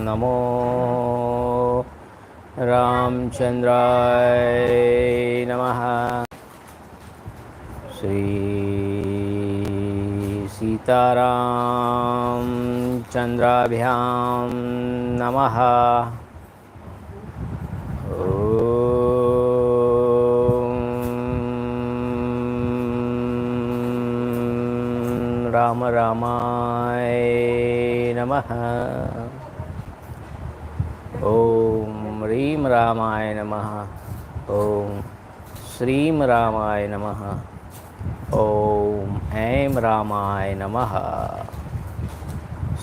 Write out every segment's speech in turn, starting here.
नमो रामचंद्राय नमः। श्री सीतारामचंद्राभ्यां नमः। राम रामाय नमः। ओम ह्रीं रामाय नमः। ओम श्रीं रामाय नमः। ओम ऐं रामाय नमः।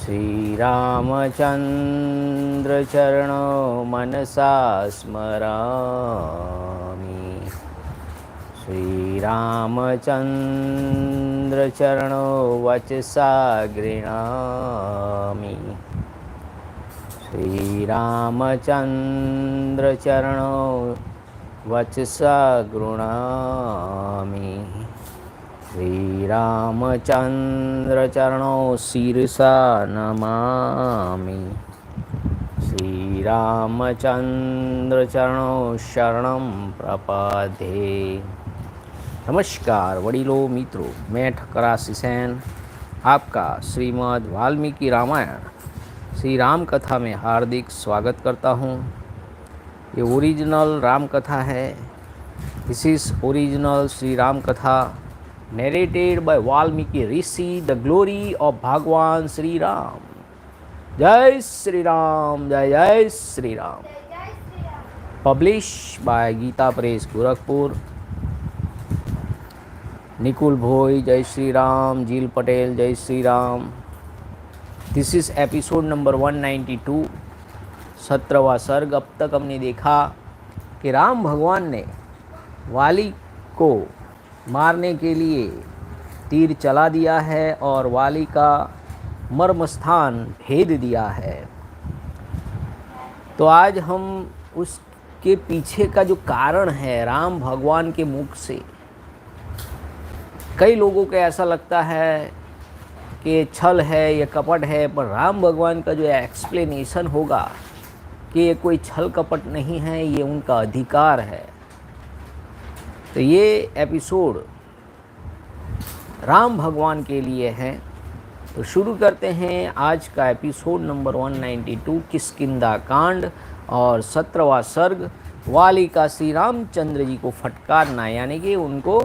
श्री रामचंद्र चरणो मनसा स्मरामि। श्री रामचंद्र चरणो वचसा गृह्णामि। श्री रामचंद्र चरणो वचसा गृह्णामि। श्री रामचंद्र चरणो शिरसा नमामि। श्री रामचंद्र चरणो शरणं प्रपद्ये। नमस्कार वडीलों मित्रों, मैं ठक्कर आशीष आपका श्रीमद वाल्मीकि रामायण श्री राम कथा में हार्दिक स्वागत करता हूँ। ये ओरिजिनल राम कथा है। This is original Shri Ram कथा narrated by Valmiki Rishi, the glory of Bhagwan Shri Ram. Jai Shri Ram, Jai Jai Shri Ram. Published by Geeta Press, Gorakhpur. Nikul Bhoi, Jai Shri Ram. Jil Patel, Jai Shri Ram. This is episode number 192. 17वां सर्ग। अब तक हमने देखा कि राम भगवान ने वाली को मारने के लिए तीर चला दिया है और वाली का मर्म स्थान भेद दिया है। तो आज हम उसके पीछे का जो कारण है राम भगवान के मुख से, कई लोगों को ऐसा लगता है कि ये छल है, ये कपट है, पर राम भगवान का जो एक्सप्लेनेशन होगा कि ये कोई छल कपट नहीं है, ये उनका अधिकार है। तो ये एपिसोड राम भगवान के लिए है। तो शुरू करते हैं आज का एपिसोड नंबर 192 किष्किंधाकांड और 17वां सर्ग वाली का श्री रामचंद्र जी को फटकारना, यानी कि उनको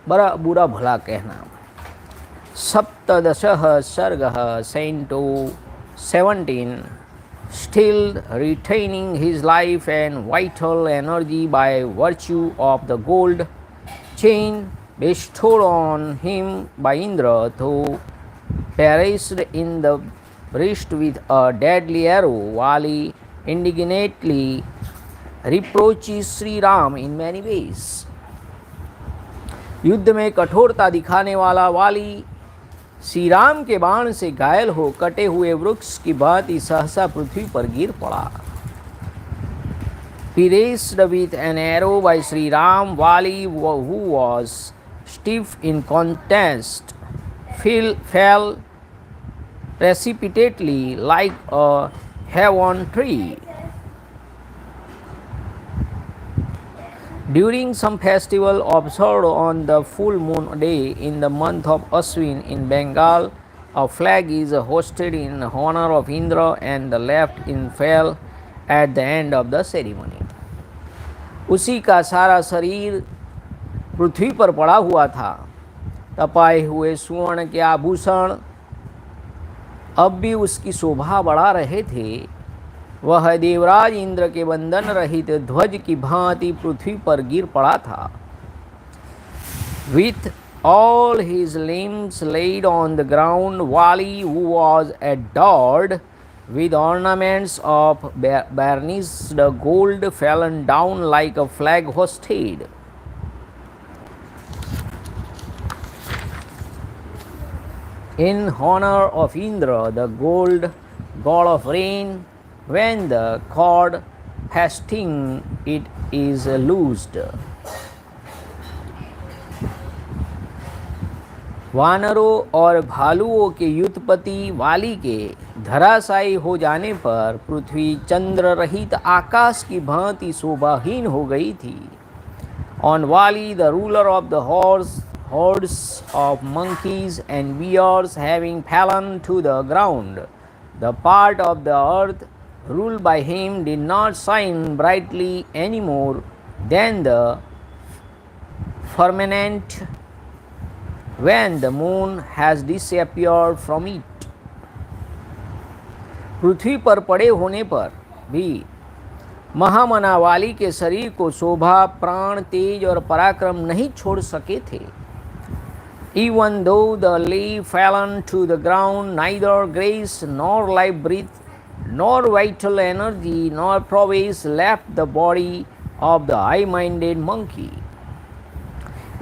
बड़ा बुरा भला कहना। 17 सर्गः Canto 17 still retaining his life and vital energy by virtue of the gold chain bestowed on him by Indra, who perished in the breast with a deadly arrow. Vali indignantly reproaches Shri Ram in many ways. युद्ध में कठोरता दिखाने वाला वाली श्री राम के बाण से घायल हो कटे हुए वृक्ष की भांति सहसा पृथ्वी पर गिर पड़ा। Pierced with an arrow by Shri Ram, Vali, who was stiff in contest, fell precipitately like a heaven tree. During some festival observed on the full moon day in the month of Ashwin in Bengal, a flag is hoisted in honor of Indra and the left in fell at the end of the ceremony. उसी का सारा शरीर पृथ्वी पर पड़ा हुआ था। तपाए हुए स्वर्ण के आभूषण अब भी उसकी शोभा बढ़ा रहे थे। वह देवराज इंद्र के बंधन रहित ध्वज की भांति पृथ्वी पर गिर पड़ा था। With all his limbs laid on the ground, Vali, who was adorned with ornaments of burnished gold, fell down like a flag hoisted. In honor of Indra, the god of rain, when the cord fasting it is loosed. वानरों और भालुओं के युद्धपति वाली के धराशायी हो जाने पर पृथ्वी चंद्र रहित आकाश की भांति शोभाहीन हो गई थी. ऑन वाली the ruler of the hordes of monkeys and bears having fallen to the ground, the part of the earth ruled by him did not shine brightly any more than the firmament when the moon has disappeared from it. पृथ्वी पर पड़े होने पर भी महामना वाली के शरीर को शोभा, प्राण, तेज और पराक्रम नहीं छोड़ सके थे. Even though the leaf fallen to the ground, neither grace nor life breath, nor vital energy nor prowess left the body of the high-minded monkey.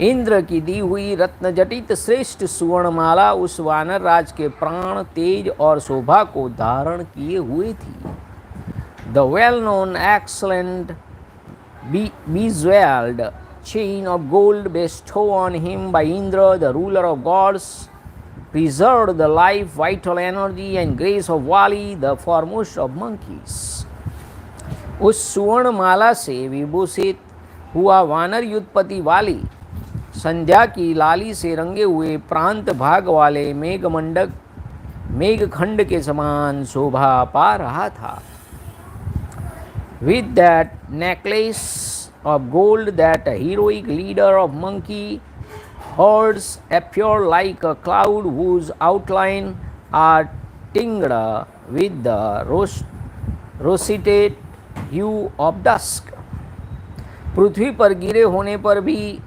Indra की दी हुई रत्नजटित श्रेष्ठ सुवर्णमाला उस वानर राज के प्राण, तेज और शोभा को धारण किए हुए थी. The well-known excellent bejeweled chain of gold bestowed on him by Indra, the ruler of gods, preserved the life, vital energy and grace of Vali, the foremost of monkeys. उस सुवर्ण माला से विभूषित हुआ वानर युद्धपति वाली संध्या की लाली से रंगे हुए प्रांत भाग वाले मेघखंड के समान शोभा पा रहा था. With that necklace of gold, that heroic leader of monkey hordes appeared like a cloud whose outline are tinged with the roseate hue of dusk. पृथ्वी पर गिरे होने पर भी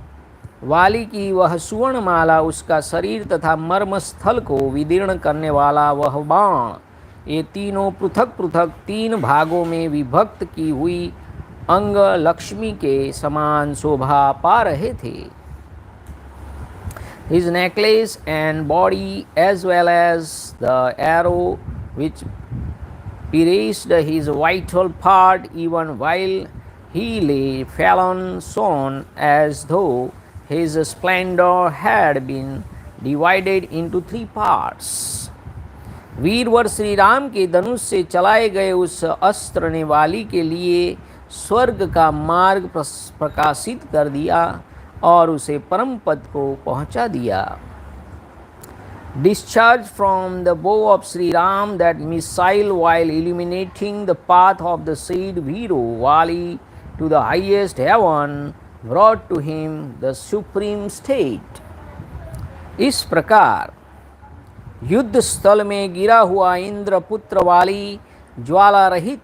वाली की वह सुवर्ण माला, उसका शरीर तथा मर्म स्थल को विदीर्ण करने वाला वह बाण, ये तीनों पृथक पृथक तीन भागों में विभक्त की हुई अंग लक्ष्मी के समान शोभा पा रहे थे. His necklace and body as well as the arrow which pierced his vital part even while he lay fallen shone as though his splendor had been divided into 3 parts. वीरवर Shri Ram के धनुष से चलाए गए उस अस्त्र ने वाली के लिए स्वर्ग का मार्ग प्रकाशित कर दिया और उसे परम पद को पहुंचा दिया. Discharged from the bow of Shri Ram that missile while illuminating the path of the said Viro, Vali to the highest heaven brought to him the supreme state. इस प्रकार युद्ध स्थल में गिरा हुआ इंद्र पुत्र वाली ज्वाला रहित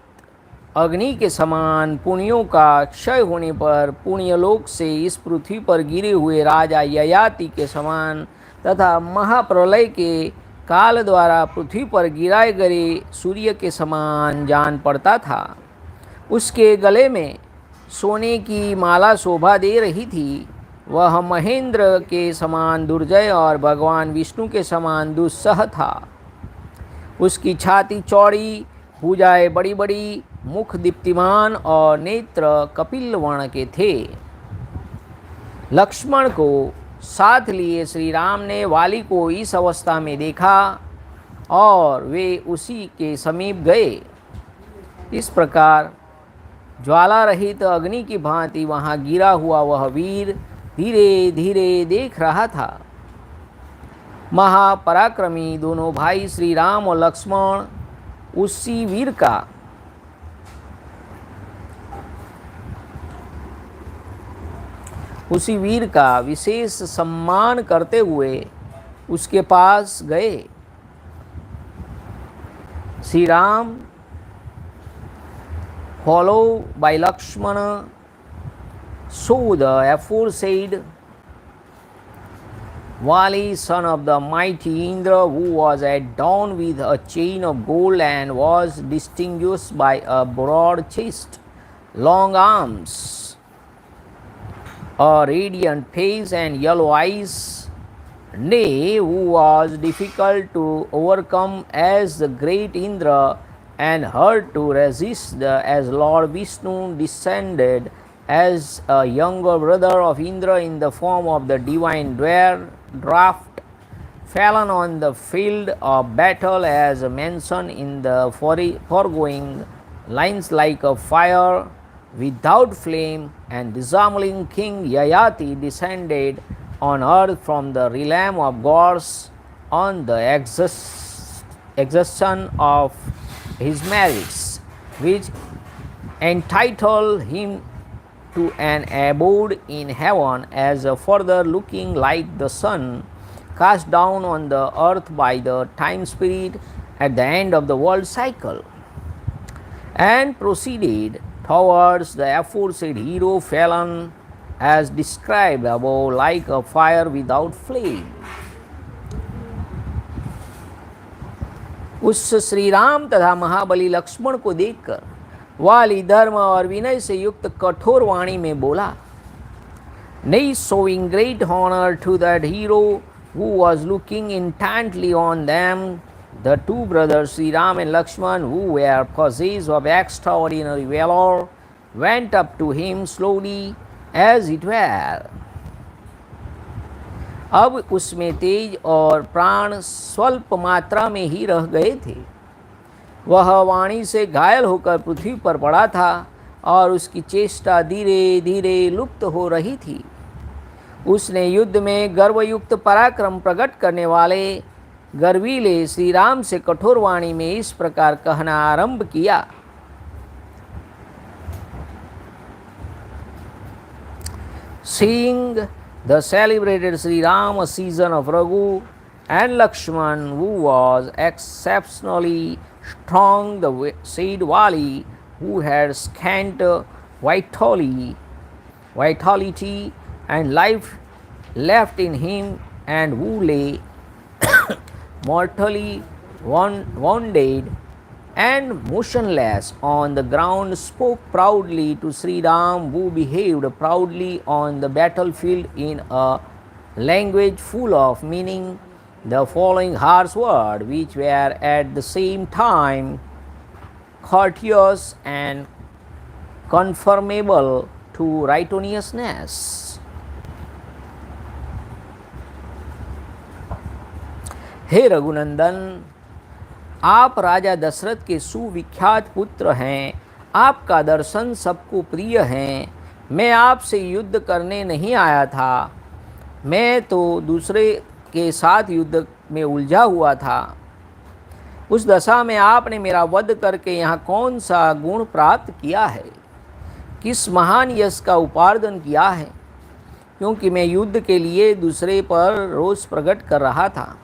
अग्नि के समान पुण्यों का क्षय होने पर पुण्यलोक से इस पृथ्वी पर गिरे हुए राजा ययाति के समान तथा महाप्रलय के काल द्वारा पृथ्वी पर गिराए गए सूर्य के समान जान पड़ता था. उसके गले में सोने की माला शोभा दे रही थी. वह महेंद्र के समान दुर्जय और भगवान विष्णु के समान दुस्सह था. उसकी छाती चौड़ी, भुजाएं बड़ी बड़ी, मुख दीप्तिमान और नेत्र कपिल वर्ण के थे. लक्ष्मण को साथ लिए श्री राम ने वाली को इस अवस्था में देखा और वे उसी के समीप गए. इस प्रकार ज्वाला रहित अग्नि की भांति वहाँ गिरा हुआ वह वीर धीरे धीरे देख रहा था. महापराक्रमी दोनों भाई श्री राम और लक्ष्मण उसी वीर का विशेष सम्मान करते हुए उसके पास गए. Shri Ram followed by Lakshmana saw the aforesaid Vali, son of the mighty Indra, who was adorned with a chain of gold and was distinguished by a broad chest, long arms, a radiant face and yellow eyes, nay, who was difficult to overcome as the great Indra and hard to resist as Lord Vishnu descended as a younger brother of Indra in the form of the divine draft fallen on the field of battle as mentioned in the foregoing lines, like a fire without flame, and resembling King Yayati descended on earth from the realm of gods on the exhaustion of his merits, which entitle him to an abode in heaven, as a further looking like the sun cast down on the earth by the time spirit at the end of the world cycle, and proceeded towards the aforesaid hero fallen as described above, like a fire without flame. उस श्री राम तथा महाबली लक्ष्मण को देखकर वाली धर्म और विनय से युक्त कठोर वाणी में बोला, nay showing great honor to that hero who was looking intently on them, the two brothers Sri Ram and Lakshman, who were possessed of extraordinary valor, went up to him slowly as it were. अब उसमें तेज और प्राण स्वल्प मात्रा में ही रह गए थे। वह वाणी से घायल होकर पृथ्वी पर पड़ा था और उसकी चेष्टा धीरे धीरे लुप्त हो रही थी। उसने युद्ध में गर्वयुक्त पराक्रम प्रकट करने वाले गर्वीले श्री राम से कठोर वाणी में इस प्रकार कहना आरंभ किया, seeing the celebrated Shri Rama, season of Raghu and Lakshman, who was exceptionally strong, the said Vali, who had scant vitality and life left in him, and who lay mortally wounded and motionless on the ground, spoke proudly to Sri Ram, who behaved proudly on the battlefield in a language full of meaning, the following harsh words, which were at the same time courteous and conformable to righteousness. हे रघुनंदन, आप राजा दशरथ के सुविख्यात पुत्र हैं, आपका दर्शन सबको प्रिय है। मैं आपसे युद्ध करने नहीं आया था, मैं तो दूसरे के साथ युद्ध में उलझा हुआ था। उस दशा में आपने मेरा वध करके यहाँ कौन सा गुण प्राप्त किया है, किस महान यश का उपार्जन किया है? क्योंकि मैं युद्ध के लिए दूसरे पर रोष प्रकट कर रहा था,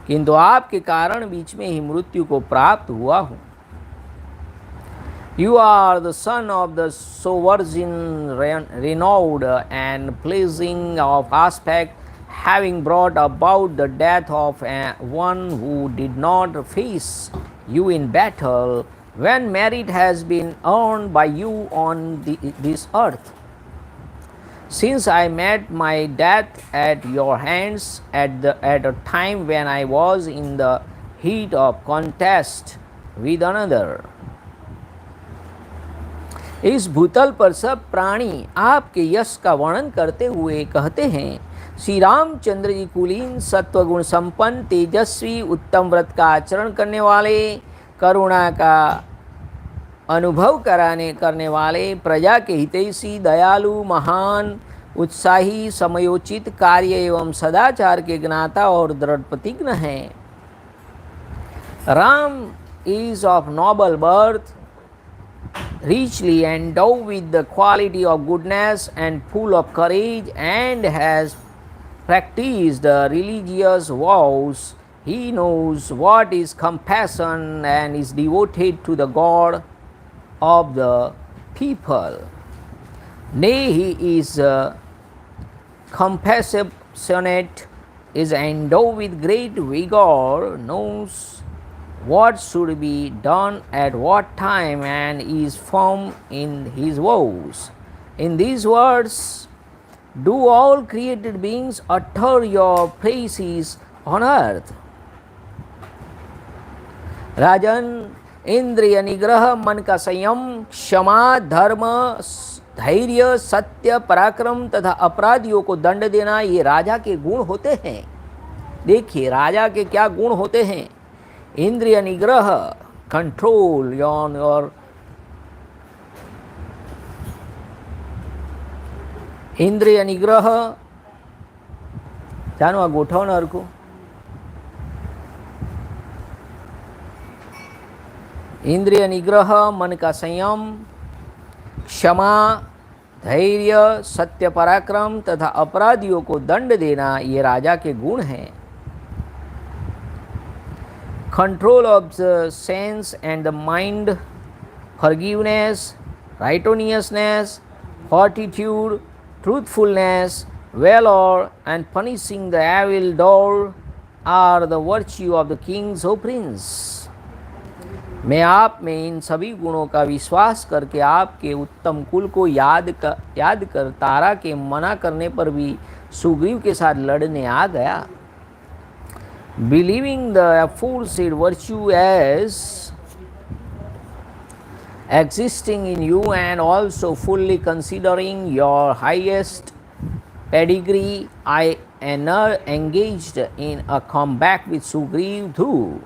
किंतु आपके कारण बीच में ही मृत्यु को प्राप्त हुआ हूँ। You are the son of the so virgin, renowned and pleasing of aspect, having brought about the death of one who did not face you in battle, when merit has been earned by you on this earth. Since I met my death at your hands at a time when I was in the heat of contest with another. इस भूतल पर सब प्राणी आपके यश का वर्णन करते हुए कहते हैं, श्री रामचंद्र जी कुलीन, सत्वगुण संपन्न, तेजस्वी, उत्तम व्रत का आचरण करने वाले, करुणा का अनुभव करने वाले, प्रजा के हितैषी, दयालु, महान, उत्साही, समयोचित कार्य एवं सदाचार के ज्ञाता और दृढ़ प्रतिज्ञ हैं। Ram is of noble birth, richly endowed with the quality of goodness and full of courage, and has practiced the religious vows. He knows what is compassion and is devoted to the God of the people. Nay, he is compassionate, is endowed with great vigor, knows what should be done at what time, and is firm in his vows. In these words, do all created beings utter your praises on earth. राजन, इंद्रिय निग्रह, मन का संयम, क्षमा, धर्म, धैर्य, सत्य, पराक्रम तथा अपराधियों को दंड देना, ये राजा के गुण होते हैं। देखिए राजा के क्या गुण होते हैं। इंद्रिय निग्रह, कंट्रोल ऑन योर इंद्रिय निग्रह, जानो आ गोठवण हरखू। इंद्रिय निग्रह, मन का संयम, क्षमा, धैर्य, सत्य पराक्रम तथा अपराधियों को दंड देना, ये राजा के गुण हैं। Control of the sense and the mind, forgiveness, righteousness, fortitude, truthfulness, valor, and punishing the evil doer are the virtue of the kings or prince. मैं आप में इन सभी गुणों का विश्वास करके आपके उत्तम कुल को याद कर तारा के मना करने पर भी सुग्रीव के साथ लड़ने आ गया। Believing the aforesaid virtue as existing in you and also fully considering your highest pedigree, I engaged in a combat with Sugriv though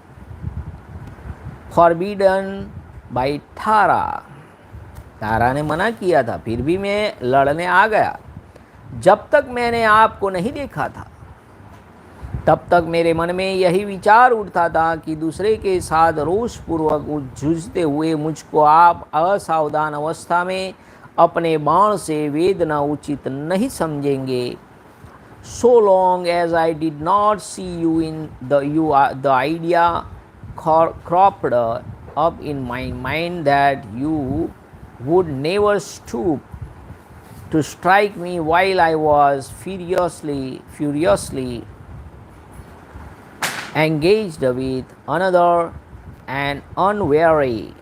forbidden by Tara. तारा ने मना किया था, फिर भी मैं लड़ने आ गया। जब तक मैंने आपको नहीं देखा था तब तक मेरे मन में यही विचार उठता था कि दूसरे के साथ रोषपूर्वक जूझते हुए मुझको आप असावधान अवस्था में अपने बाण से वेदना उचित नहीं समझेंगे। So long as I did not see you in the idea cropped up in my mind that you would never stoop to strike me while I was furiously engaged with another and unwary.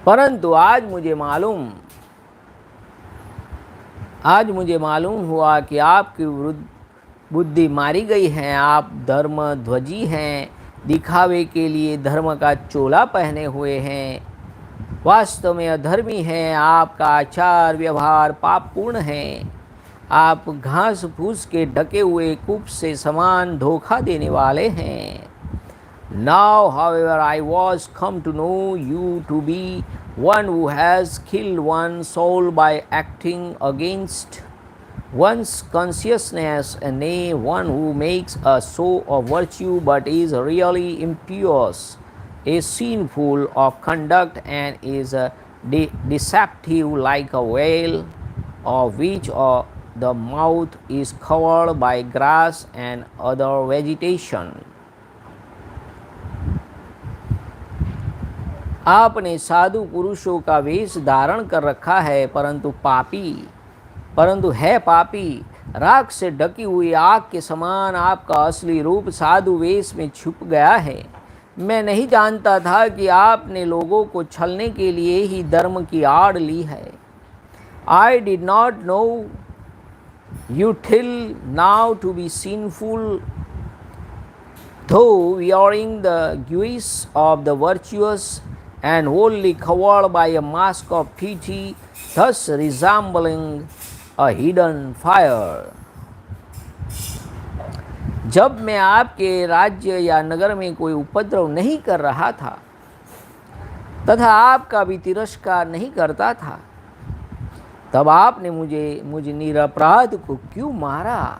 परंतु आज मुझे मालूम हुआ कि आपकी बुद्धि मारी गई है। आप धर्म ध्वजी हैं, दिखावे के लिए धर्म का चोला पहने हुए हैं, वास्तव में अधर्मी हैं। आपका आचार व्यवहार पापपूर्ण है। आप घास फूस के ढके हुए कूप से समान धोखा देने वाले हैं। Now, however, I was come to know you to be one who has killed one soul by acting against one's consciousness, and nay, one who makes a show of virtue but is really impious, is sinful of conduct, and is deceptive like a whale, of which the mouth is covered by grass and other vegetation. आपने साधु पुरुषों का वेश धारण कर रखा है, परंतु है पापी। राख से ढकी हुई आग के समान आपका असली रूप साधु वेश में छुप गया है। मैं नहीं जानता था कि आपने लोगों को छलने के लिए ही धर्म की आड़ ली है। I did not know you till now to be sinful, though wearing the guise of the virtuous and wholly covered by a mask of pity, thus resembling a hidden fire. जब मैं आपके राज्य या नगर में कोई उपद्रव नहीं कर रहा था तथा आपका भी तिरस्कार नहीं करता था, तब आपने मुझे निरपराध को क्यों मारा?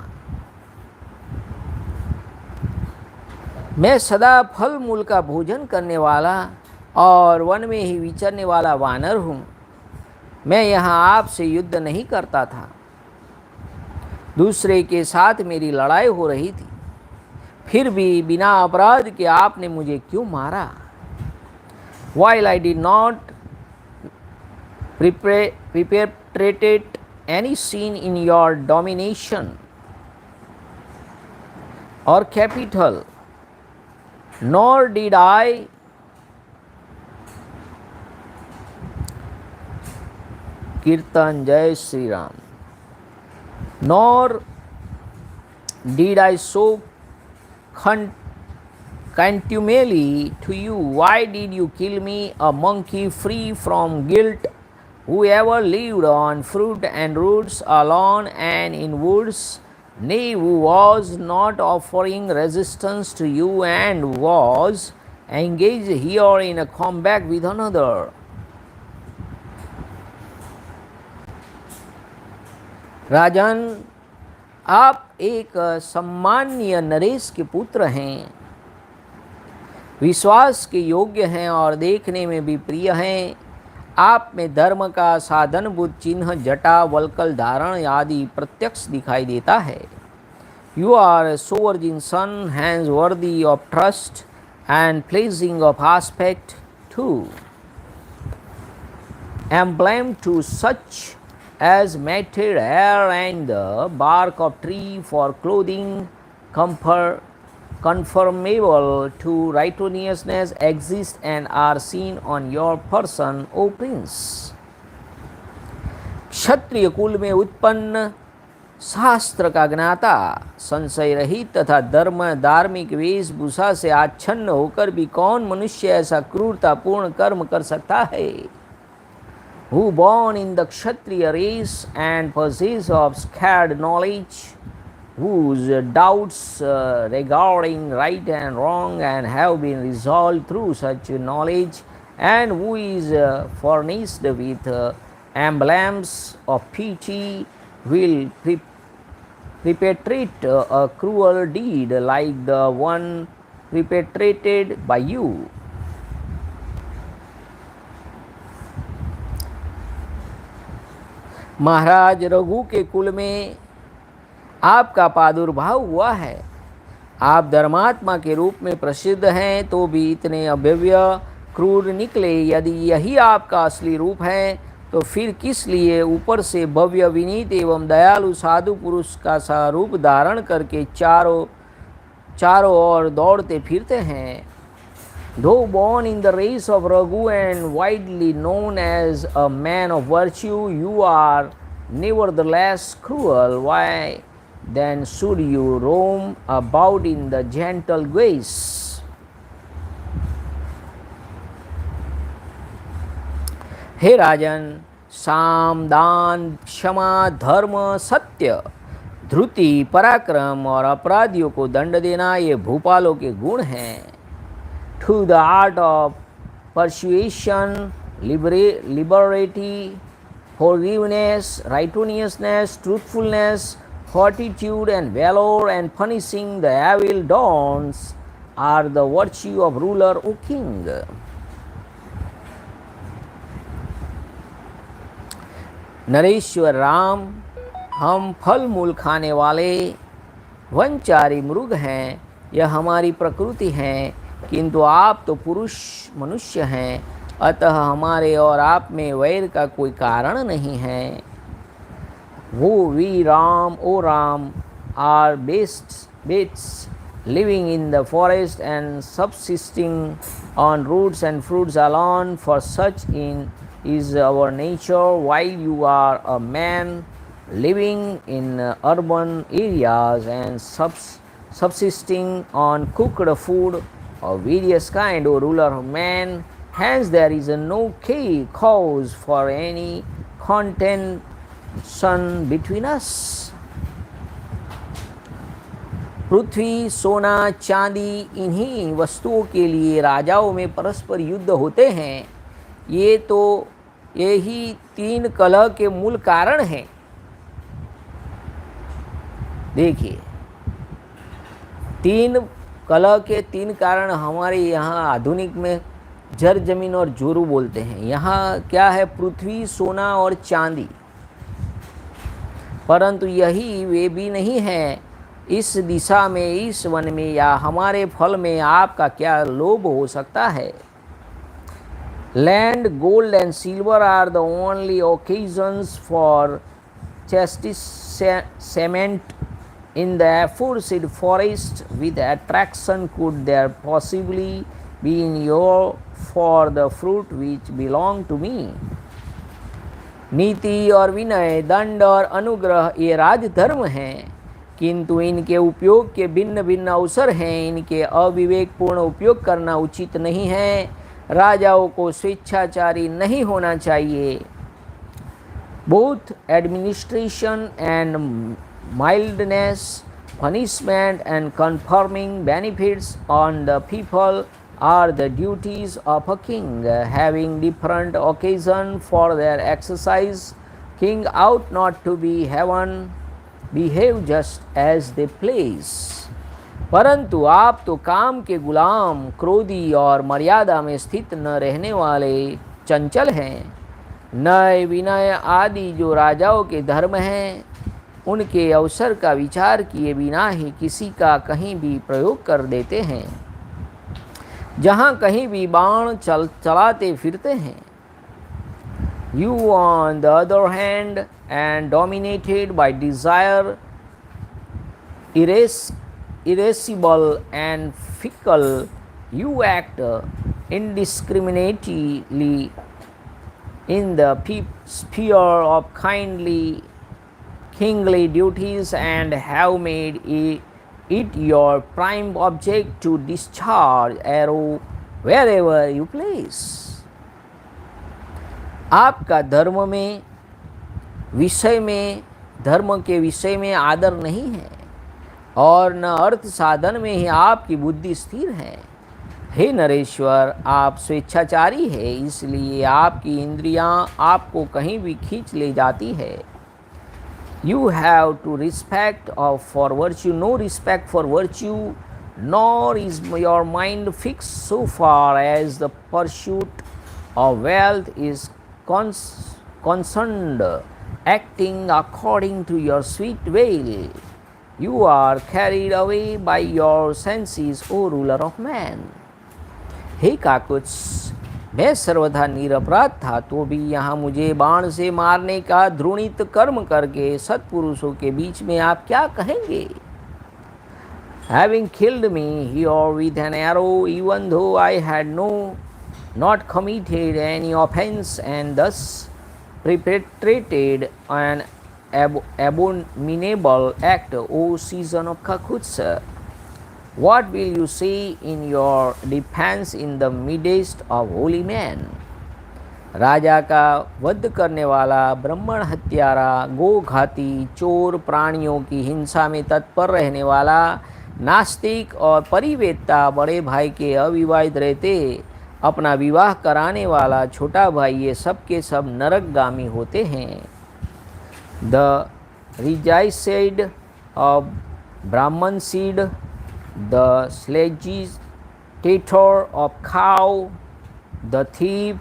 मैं सदा फल मूल का भोजन करने वाला और वन में ही विचरने वाला वानर हूँ। मैं यहाँ आपसे युद्ध नहीं करता था। दूसरे के साथ मेरी लड़ाई हो रही थी, फिर भी बिना अपराध के आपने मुझे क्यों मारा? While I did not perpetrate any sin in your domination or capital, nor did I कीर्तन जय Shri Ram, nor did I so contumely to you. Why did you kill me, a monkey free from guilt, whoever lived on fruit and roots alone and in woods, nay, who was not offering resistance to you and was engaged here in a combat with another. राजन, आप एक सम्मानीय नरेश के पुत्र हैं, विश्वास के योग्य हैं और देखने में भी प्रिय हैं। आप में धर्म का साधनभूत चिन्ह जटा वलकल धारण आदि प्रत्यक्ष दिखाई देता है। You are sovereign son, hands worthy of trust and pledging of aspect to, emblem to such as matted hair and the bark of tree for clothing, conformable to righteousness, exist and are seen on your person, O prince. क्षत्रिय कुल में उत्पन्न, शास्त्र का ज्ञाता, संशय रहित तथा धार्मिक वेशभूषा से आच्छन्न होकर भी कौन मनुष्य ऐसा क्रूरतापूर्ण कर्म कर सकता है? Who born in the Kshatriya race and possess of scared knowledge, whose doubts regarding right and wrong and have been resolved through such knowledge, and who is furnished with emblems of pity, will perpetrate a cruel deed like the one perpetrated by you. महाराज, रघु के कुल में आपका प्रादुर्भाव हुआ है। आप धर्मात्मा के रूप में प्रसिद्ध हैं तो भी इतने अभव्य क्रूर निकले। यदि यही आपका असली रूप है तो फिर किस लिए ऊपर से भव्य विनीत एवं दयालु साधु पुरुष का सा रूप धारण करके चारों ओर दौड़ते फिरते हैं? Though born in the race of Raghu and widely known as a man of virtue, you are nevertheless cruel. Why then should you roam about in the gentle ways? हे राजन, साम, दान, क्षमा, धर्म, सत्य, धृति, पराक्रम और अपराधियों को दंड देना ये भूपालों के गुण हैं। To the art of persuasion, liberty, forgiveness, righteousness, truthfulness, fortitude and valor, and punishing the evil dons are the virtue of ruler, O king. नरेश्वर राम, हम फल मूल खाने वाले वनचारी मृग हैं, यह हमारी प्रकृति है, किंतु आप तो पुरुष मनुष्य हैं, अतः हमारे और आप में वैर का कोई कारण नहीं है। वो वी राम, ओ Ram, are beasts living in the forest and subsisting on roots and fruits alone, for such is our nature, while you are a man living in urban areas and subsisting on cooked food of various kind, O ruler of man. Hence there is no cause for any contention between us. पृथ्वी, सोना, चांदी, इन्हीं वस्तुओं के लिए राजाओं में परस्पर युद्ध होते हैं। ये तो यही तीन कलह के मूल कारण हैं। देखिए, तीन कलह के तीन कारण हमारे यहाँ आधुनिक में जर जमीन और जोरू बोलते हैं। यहाँ क्या है? पृथ्वी, सोना और चांदी। परंतु यही वे भी नहीं है। इस दिशा में, इस वन में या हमारे फल में आपका क्या लोभ हो सकता है? Land, gold and silver are the only occasions for chastisement in the aforesaid forest. With attraction could there possibly be in your for the fruit which belong to me? नीति और विनय, दंड और अनुग्रह ये राजधर्म हैं, किंतु इनके उपयोग के भिन्न भिन्न अवसर हैं। इनके अविवेकपूर्ण उपयोग करना उचित नहीं है। राजाओं को स्वेच्छाचारी नहीं होना चाहिए। both administration and mildness, punishment and conferring benefits on the people are the duties of a king. Having different occasion for their exercise, king ought not to be heaven, behave just as they please. परंतु आप तो काम के गुलाम, क्रोधी और मर्यादा में स्थित न रहने वाले चंचल हैं। नय विनय आदि जो राजाओं के धर्म हैं, उनके अवसर का विचार किए बिना ही किसी का कहीं भी प्रयोग कर देते हैं। जहाँ कहीं भी बाण चलाते फिरते हैं। You on the other hand and dominated by desire, irascible and fickle, you act indiscriminately in the sphere of kingly duties and have made it your prime object to discharge arrow wherever you please. आपका धर्म में विषय में धर्म के विषय में आदर नहीं है और न अर्थ साधन में ही आपकी बुद्धि स्थिर है। हे नरेश्वर, आप स्वेच्छाचारी है, इसलिए आपकी इंद्रियां आपको कहीं भी खींच ले जाती है। You have to respect for virtue, no respect for virtue, nor is your mind fixed so far as the pursuit of wealth is concerned, acting according to your sweet will. You are carried away by your senses, O ruler of man. हे काकुत्स, मैं सर्वथा निरपराध था तो भी यहाँ मुझे बाण से मारने का द्रोणित कर्म करके सत्पुरुषों के बीच में आप क्या कहेंगे? Having killed me here with an arrow, even though I had not committed any offense and thus perpetrated an abominable act, O season of Kakutsa, what will you say in your defense in the midst of holy men? राजा का वध करने वाला, ब्राह्मण हत्यारा, गोघाती, चोर, प्राणियों की हिंसा में तत्पर रहने वाला, नास्तिक और परिवेत्ता, बड़े भाई के अविवाहित रहते अपना विवाह कराने वाला छोटा भाई, ये सब के सब नरकगामी होते हैं। The regicide of Brahman seed, the slagitator of cow, the thief,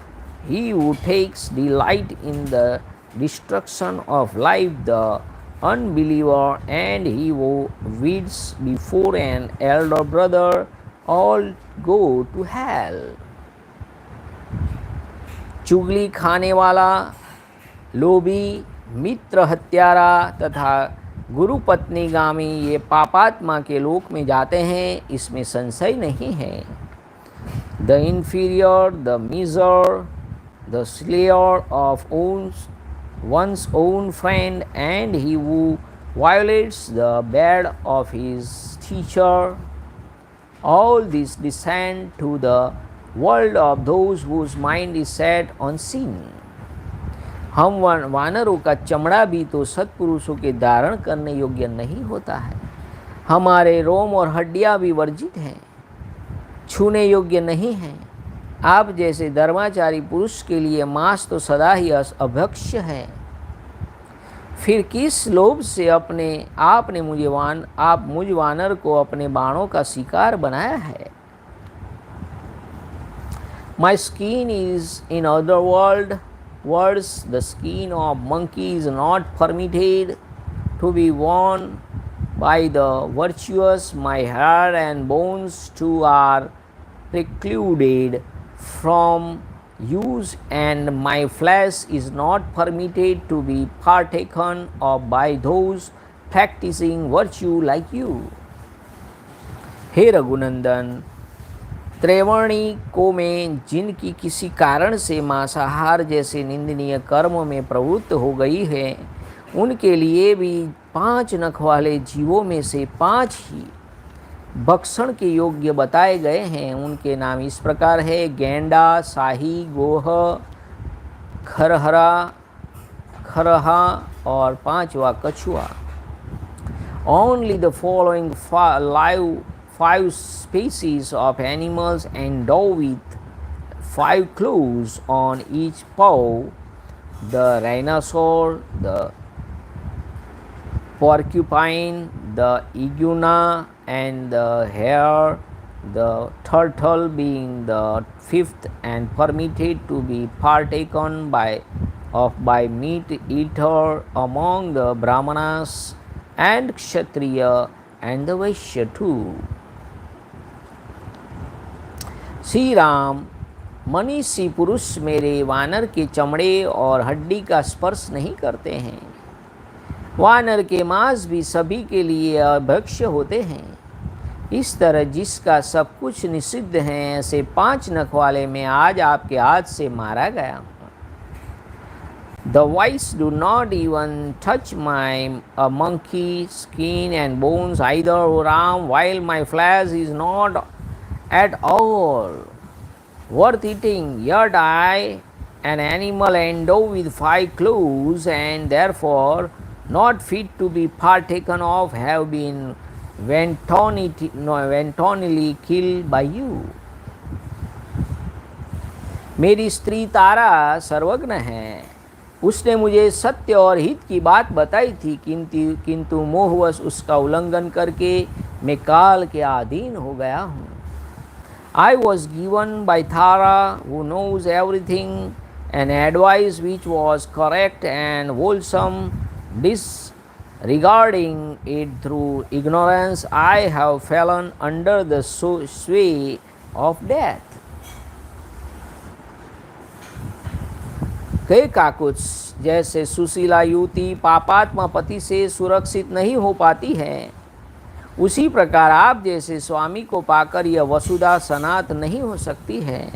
he who takes delight in the destruction of life, the unbeliever, and he who weeds before an elder brother, all go to hell. चुगली खाने वाला, लोभी, मित्र हत्यारा तथा गुरु पत्नी गामी, ये पापात्मा के लोक में जाते हैं, इसमें संशय नहीं है। The inferior, the miser, the slayer of one's own friend, and he who violates the bed of his teacher, all these descend to the world of those whose mind is set on sin. हम वानरों का चमड़ा भी तो सत्पुरुषों के धारण करने योग्य नहीं होता है। हमारे रोम और हड्डियां भी वर्जित हैं, छूने योग्य नहीं हैं। आप जैसे धर्माचारी पुरुष के लिए मांस तो सदा ही अभक्ष्य है। फिर किस लोभ से आपने मुझ वानर को अपने बाणों का शिकार बनाया है? My skin is in other words, the skin of monkey is not permitted to be worn by the virtuous. My hair and bones too are precluded from use, and my flesh is not permitted to be partaken of by those practicing virtue like you. हे रघुनंदन, त्रैवर्णिकों में जिनकी किसी कारण से मांसाहार जैसे निंदनीय कर्म में प्रवृत्त हो गई है, उनके लिए भी 5 नख वाले जीवों में से 5 ही भक्षण के योग्य बताए गए हैं। उनके नाम इस प्रकार है: गेंडा, शाही, गोह, खरहा और 5वां कछुआ. Only the following five species of animals endowed with 5 claws on each paw: the rhinoceros, the porcupine, the iguana, and the hare, the turtle being the 5th and permitted to be partaken by meat eater among the brahmanas and kshatriya and the vaishya too. Shri Ram, मनीषी पुरुष मेरे वानर के चमड़े और हड्डी का स्पर्श नहीं करते हैं. वानर के मांस भी सभी के लिए अभक्ष्य होते हैं. इस तरह जिसका सब कुछ निषिद्ध है, ऐसे 5 नख वाले में आज आपके हाथ से मारा गया. The wise do not even touch my monkey skin and bones either, O Ram, while my flesh is not at all worth eating. Yet I, an animal endowed with 5 claws and therefore not fit to be partaken of, have been wantonly killed by you. मेरी स्त्री तारा सर्वज्ञ है. उसने मुझे सत्य और हित की बात बताई थी, किंतु मोहवश उसका उल्लंघन करके मैं काल के अधीन हो गया हूँ. I was given by Tara, who knows everything, an advice which was correct and wholesome. Disregarding it through ignorance, I have fallen under the sway of death. कई काकुच जैसे सुशीला युवती पापात्मा पति से सुरक्षित नहीं हो पाती है, उसी प्रकार आप जैसे स्वामी को पाकर यह वसुधा सनात नहीं हो सकती है.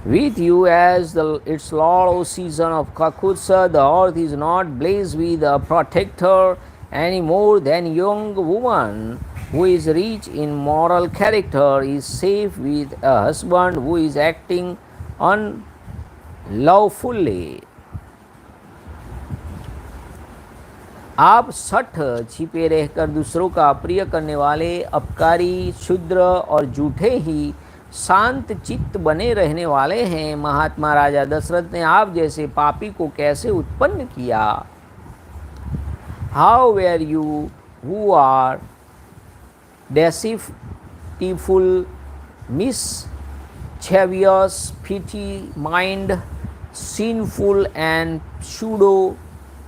With you as its Lord, O season of Kakutsa, the earth is not blessed with a protector any more than young woman who is rich in moral character is safe with a husband who is acting unlawfully. आप सठ छिपे रहकर दूसरों का अप्रिय करने वाले, अपकारी, क्षुद्र और झूठे ही शांत चित्त बने रहने वाले हैं. महात्मा राजा दशरथ ने आप जैसे पापी को कैसे उत्पन्न किया. How were you who are deceitful, mischievous, petty mind, sinful and pseudo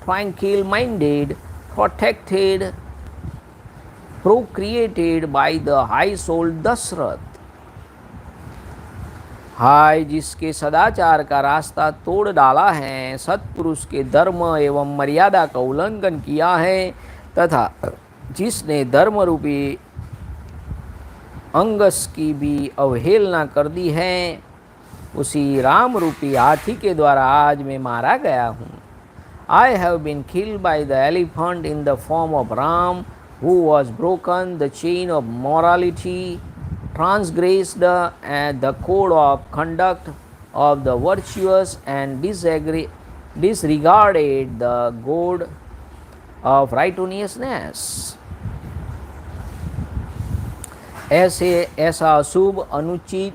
tranquil minded, protected, procreated by the high souled Dashrath. हाय जिसके सदाचार का रास्ता तोड़ डाला है, सत्पुरुष के धर्म एवं मर्यादा का उल्लंघन किया है, तथा जिसने धर्म रूपी अंगस की भी अवहेलना कर दी है, उसी राम रूपी हाथी के द्वारा आज मैं मारा गया हूँ. I have been killed by the elephant in the form of Ram, who was broken the chain of morality, transgressed the code of conduct of the virtuous, and disregarded the code of righteousness. ऐसा अशुभ, अनुचित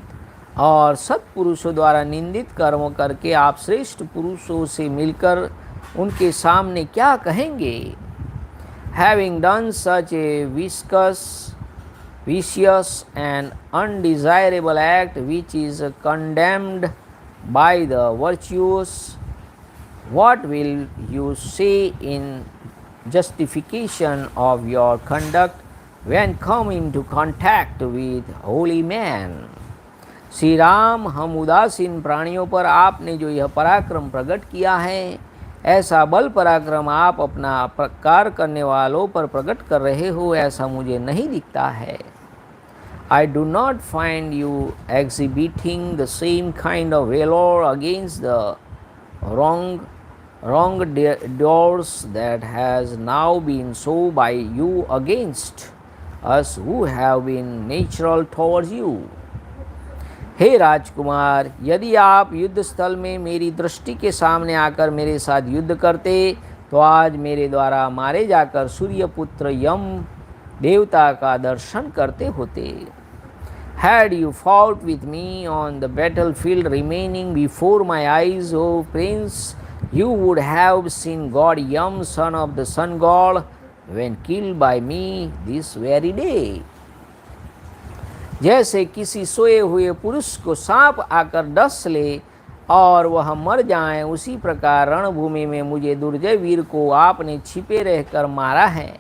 और सत्पुरुषों द्वारा निंदित कर्म करके आप श्रेष्ठ पुरुषों से मिलकर उनके सामने क्या कहेंगे. Having done such a vicious and undesirable act which is condemned by the virtuous, what will you say in justification of your conduct when come into contact with holy man. Shri Ram, हम उदासीन प्राणियों पर आपने जो यह पराक्रम प्रकट किया है, ऐसा बल पराक्रम आप अपना कार्य करने वालों पर प्रकट कर रहे हो, ऐसा मुझे नहीं दिखता है. I do not find you exhibiting the same kind of valor against the wrongdoers that has now been so by you against us who have been natural towards you. हे राजकुमार, यदि आप युद्ध स्थल में मेरी दृष्टि के सामने आकर मेरे साथ युद्ध करते तो आज मेरे द्वारा मारे जाकर सूर्यपुत्र यम देवता का दर्शन करते होते। Had you fought with me on the battlefield remaining before my eyes, O prince, you would have seen God Yam, son of the sun god, when killed by me this very day. जैसे किसी सोए हुए पुरुष को सांप आकर डस ले और वह मर जाए, उसी प्रकार रणभूमि में मुझे दुर्जय वीर को आपने छिपे रहकर मारा है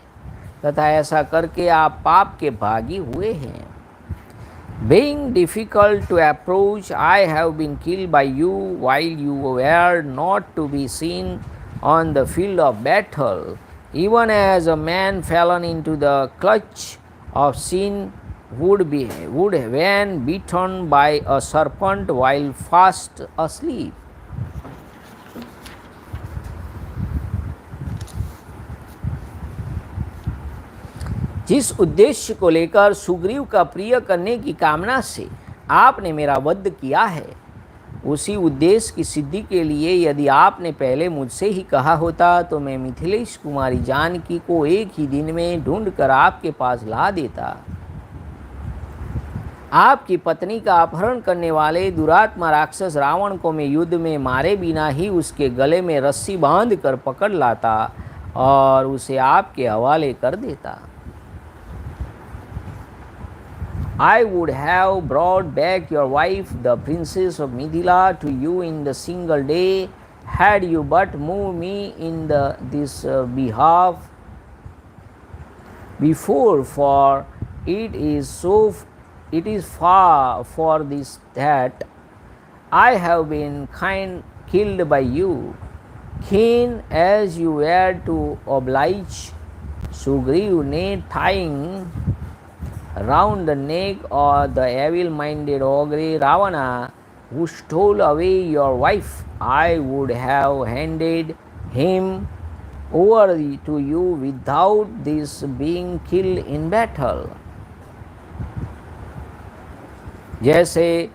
तथा ऐसा करके आप पाप के भागी हुए हैं। Being difficult to approach, I have been killed by you while you were not to be seen on the field of battle, even as a man fallen into the clutch of sin would when bitten by a serpent while fast asleep. जिस उद्देश्य को लेकर सुग्रीव का प्रिय करने की कामना से आपने मेरा वध किया है, उसी उद्देश्य की सिद्धि के लिए यदि आपने पहले मुझसे ही कहा होता तो मैं मिथिलेश कुमारी जानकी को एक ही दिन में ढूंढकर आपके पास ला देता। आपकी पत्नी का अपहरण करने वाले दुरात्मा राक्षस रावण को मैं युद्ध में मारे बिना ही उसके गले में रस्सी बांध कर पकड़ लाता और उसे आपके हवाले कर देता। I would have brought back your wife, the princess of Mithila, to you in the single day, had you but moved me in this behalf before, for it is far for this that I have been killed by you, keen as you were to oblige. Sugriv, nay, tying round the neck of the evil-minded ogre Ravana, who stole away your wife, I would have handed him over to you without this being killed in battle. जैसे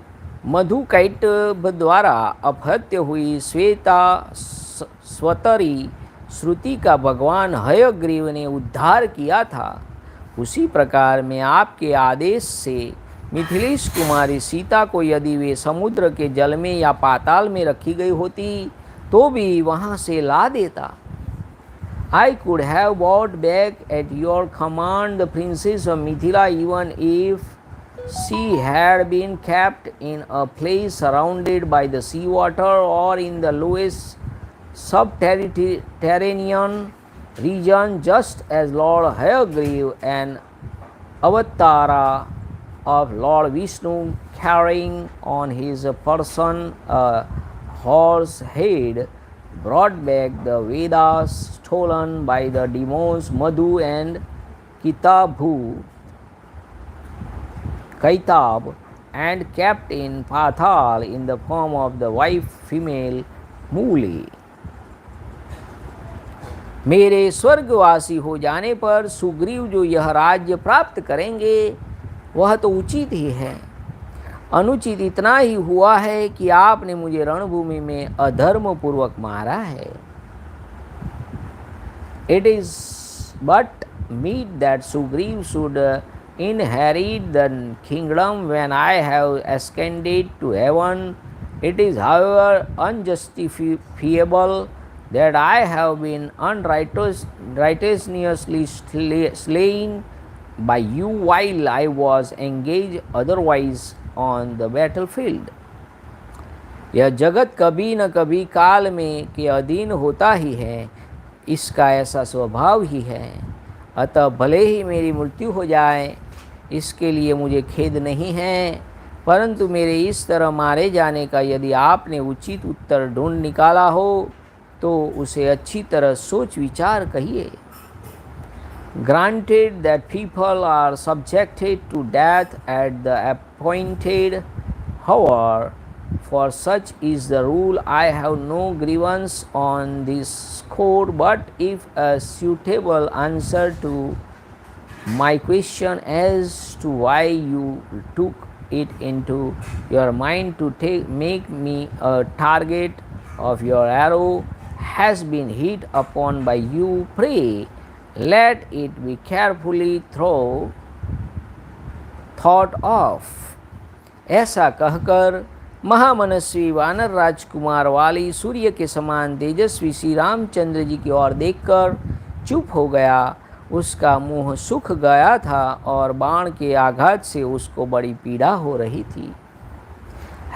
मधुकैटभ द्वारा अपहत्य हुई श्वेता स्वतरी श्रुति का भगवान हयग्रीव ने उद्धार किया था, उसी प्रकार मैं आपके आदेश से मिथिलेश कुमारी सीता को यदि वे समुद्र के जल में या पाताल में रखी गई होती तो भी वहाँ से ला देता। I could have brought back at your command the princess of Mithila even if she had been kept in a place surrounded by the sea water or in the lowest subterranean region, just as Lord Hayagriv, an avatara of Lord Vishnu, carrying on his person a horse head, brought back the Vedas stolen by the demons Madhu and Kaitab and kept in Pathal in the form of the wife female Muli. मेरे स्वर्गवासी हो जाने पर सुग्रीव जो यह राज्य प्राप्त करेंगे वह तो उचित ही है। अनुचित इतना ही हुआ है कि आपने मुझे रणभूमि में अधर्म पूर्वक मारा है। It is but meet that Sugriv should inherit the kingdom when I have ascended to heaven. It is however unjustifiable that I have been unrighteously slain by you while I was engaged otherwise on the battlefield. यह जगत कभी न कभी काल में के अधीन होता ही है, इसका ऐसा स्वभाव ही है। अतः भले ही मेरी मृत्यु हो जाए, इसके लिए मुझे खेद नहीं है, परंतु मेरे इस तरह मारे जाने का यदि आपने उचित उत्तर ढूंढ निकाला हो तो उसे अच्छी तरह सोच विचार कहिए। Granted that people are subjected to death at the appointed hour, for such is the rule, I have no grievance on this score, but if a suitable answer to my question as to why you took it into your mind to make me a target of your arrow has been hit upon by you. Pray, let it be carefully thought of. ऐसा कहकर महामनस्वी वानर राजकुमार वाली सूर्य के समान तेजस्वी श्री रामचंद्र जी की ओर देखकर चुप हो गया। उसका मुंह सूख गया था और बाण के आघात से उसको बड़ी पीड़ा हो रही थी।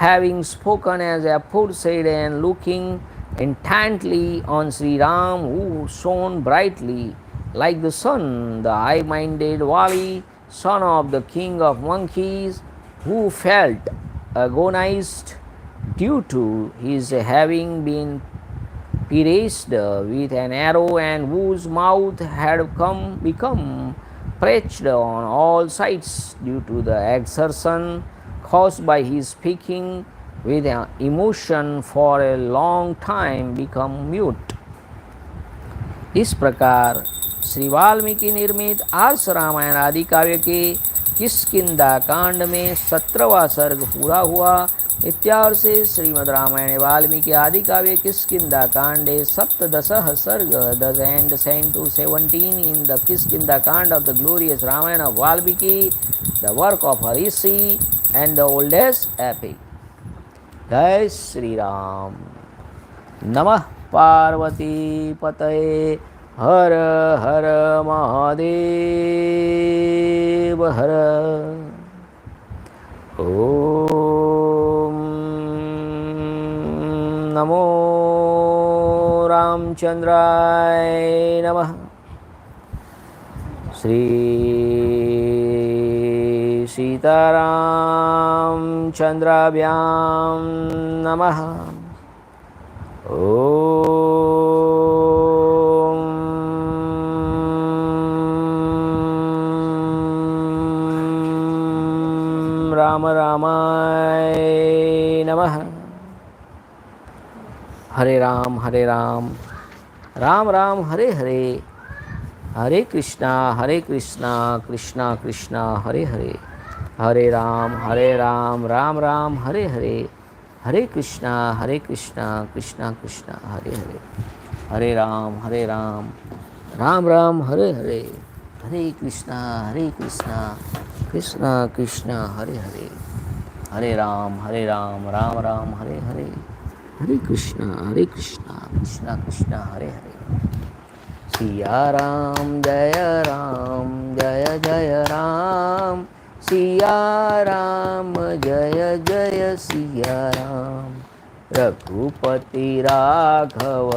Having spoken as aforesaid and looking intently on Sri Ram, who shone brightly like the sun, the high-minded Vali, son of the king of monkeys, who felt agonized due to his having been pierced with an arrow and whose mouth had become parched on all sides due to the exertion caused by his speaking with emotion for a long time, become mute. इस प्रकार श्री वाल्मीकि निर्मित आर्ष रामायण आदि काव्य के किष्किंधा कांड में 17वां सर्ग पूरा हुआ। इत्यार्षे श्रीमद् रामायणे वाल्मीकि आदि काव्ये किष्किंधा कांडे सप्तदशः सर्ग 10 and 10 to 17 in the Kiskindha Kanda of the glorious Ramayana of Valmiki, the work of Rishi and the oldest epic. Jai Shri Ram. Namah Parvati Pataye हर हर महादेव हर। ओम नमो रामचंद्राय नमः। श्री सीतारामचंद्राभ्यां नमः। राम रामाय नमः। हरे राम राम राम हरे हरे, हरे कृष्णा कृष्णा कृष्णा हरे हरे, हरे राम राम राम हरे हरे, हरे कृष्णा कृष्णा कृष्णा हरे हरे, हरे राम राम राम हरे हरे, हरे कृष्णा कृष्णा कृष्णा हरे हरे, हरे राम राम राम हरे हरे, हरे कृष्णा कृष्णा कृष्णा हरे हरे। सिया राम जय जय राम, सिया राम जय जय सिया राम। रघुपति राघव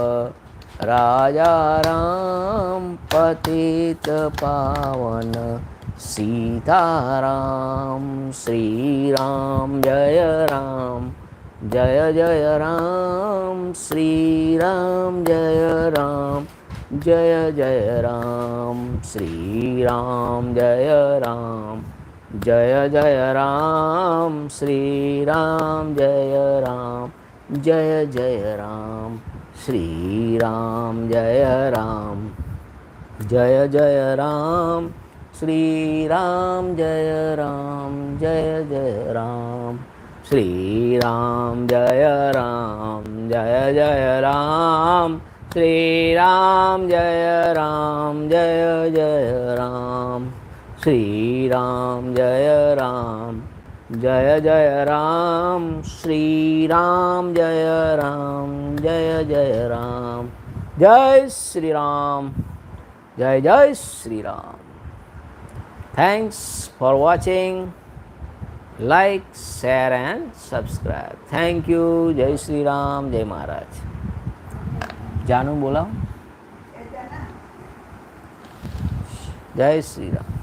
राजा राम, पतित पावन सीताराम। श्री राम जय जय राम, श्री राम जय जय राम, श्री राम जय जय राम, श्री राम जय जय राम, श्री राम जय जय राम, श्री राम जय जय राम, श्री राम जय जय राम, श्री राम जय जय राम, श्री राम जय जय राम, श्री राम जय जय राम। जय श्री राम, जय Shri Ram. Thanks for watching. Like, share and subscribe. Thank you. जय श्री राम, जय महाराज। जानू बोला, जय श्री राम।